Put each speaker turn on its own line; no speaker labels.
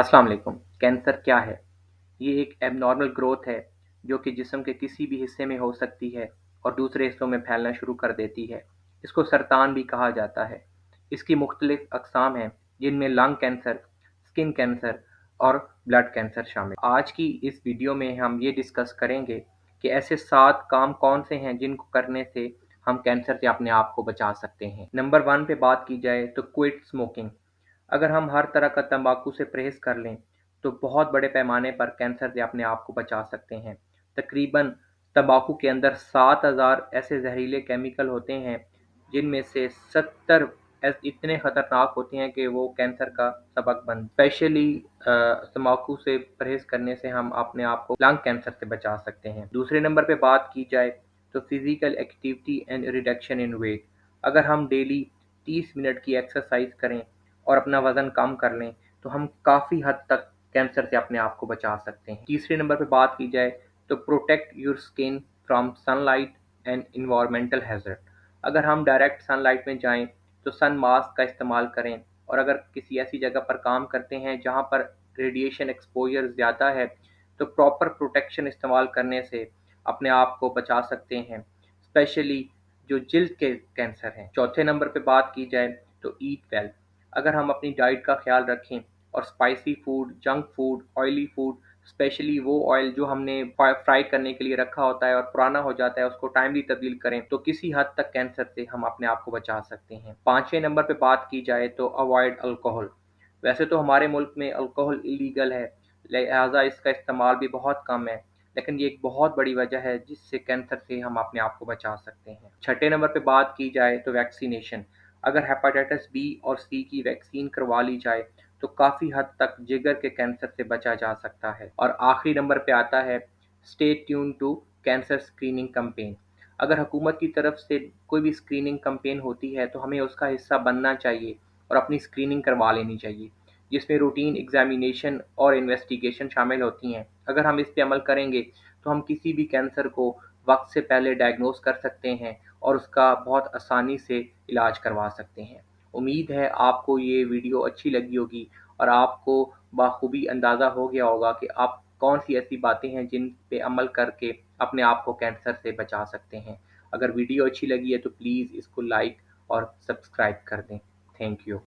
अस्सलाम वालेकुम। कैंसर क्या है? ये एक एबनॉर्मल ग्रोथ है जो कि जिस्म के किसी भी हिस्से में हो सकती है और दूसरे हिस्सों में फैलना शुरू कर देती है। इसको सरतान भी कहा जाता है। इसकी मुख्तलिफ अक़साम हैं जिनमें लंग कैंसर, स्किन कैंसर और ब्लड कैंसर शामिल। आज की इस वीडियो में हम ये डिस्कस करेंगे कि ऐसे 7 काम कौन से हैं जिनको करने से हम कैंसर से अपने आप को बचा सकते हैं। नंबर 1 पे बात की जाए तो क्विट स्मोकिंग। अगर हम हर तरह का तंबाकू से परहेज़ कर लें तो बहुत बड़े पैमाने पर कैंसर से अपने आप को बचा सकते हैं। तकरीबन तंबाकू के अंदर 7000 ऐसे जहरीले केमिकल होते हैं जिनमें से 70 इतने ख़तरनाक होते हैं कि वो कैंसर का सबब बन स्पेशली तंबाकू से परहेज़ करने से हम अपने आप को लंग कैंसर से बचा सकते हैं। दूसरे नंबर पे बात की जाए तो physical activity and reduction in weight. अगर हम डेली 30 मिनट की एक्सरसाइज करें और अपना वज़न कम कर लें तो हम काफ़ी हद तक कैंसर से अपने आप को बचा सकते हैं। तीसरे नंबर पे बात की जाए तो protect your skin from sunlight and environmental hazard. अगर हम डायरेक्ट सनलाइट में जाएं तो सन मास्क का इस्तेमाल करें, और अगर किसी ऐसी जगह पर काम करते हैं जहां पर रेडिएशन एक्सपोजर ज़्यादा है तो प्रॉपर प्रोटेक्शन इस्तेमाल करने से अपने आप को बचा सकते हैं, स्पेशली जो जिल्द के कैंसर हैं। चौथे नंबर पे बात की जाए तो ईट वेल। अगर हम अपनी डाइट का ख्याल रखें और spicy food, junk food, oily food, specially वो ऑयल जो हमने फ्राई करने के लिए रखा होता है और पुराना हो जाता है, उसको टाइमली तब्दील करें तो किसी हद तक कैंसर से हम अपने आप को बचा सकते हैं। पाँचवें नंबर पे बात की जाए तो अवॉइड अल्कोहल। वैसे तो हमारे मुल्क में अल्कोहल इलीगल है, लिहाजा इसका इस्तेमाल भी बहुत कम है, लेकिन ये एक बहुत बड़ी वजह है जिससे कैंसर से हम अपने आप को बचा सकते हैं। छठे नंबर पे बात की जाए तो वैक्सीनेशन। अगर हेपेटाइटिस बी और सी की वैक्सीन करवा ली जाए तो काफ़ी हद तक जिगर के कैंसर से बचा जा सकता है। और आखिरी नंबर पे आता है stay tune to cancer screening campaign. अगर हुकूमत की तरफ से कोई भी स्क्रीनिंग कैंपेन होती है तो हमें उसका हिस्सा बनना चाहिए और अपनी स्क्रीनिंग करवा लेनी चाहिए, जिसमें रूटीन एग्जामिनेशन और इन्वेस्टिगेशन शामिल होती हैं। अगर हम इस पे अमल करेंगे तो हम किसी भी कैंसर को वक्त से पहले डायग्नोस कर सकते हैं और उसका बहुत आसानी से इलाज करवा सकते हैं। उम्मीद है आपको ये वीडियो अच्छी लगी होगी और आपको बाखूबी अंदाज़ा हो गया होगा कि आप कौन सी ऐसी बातें हैं जिन पे अमल करके अपने आप को कैंसर से बचा सकते हैं। अगर वीडियो अच्छी लगी है तो प्लीज़ इसको लाइक और सब्सक्राइब कर दें। Thank you.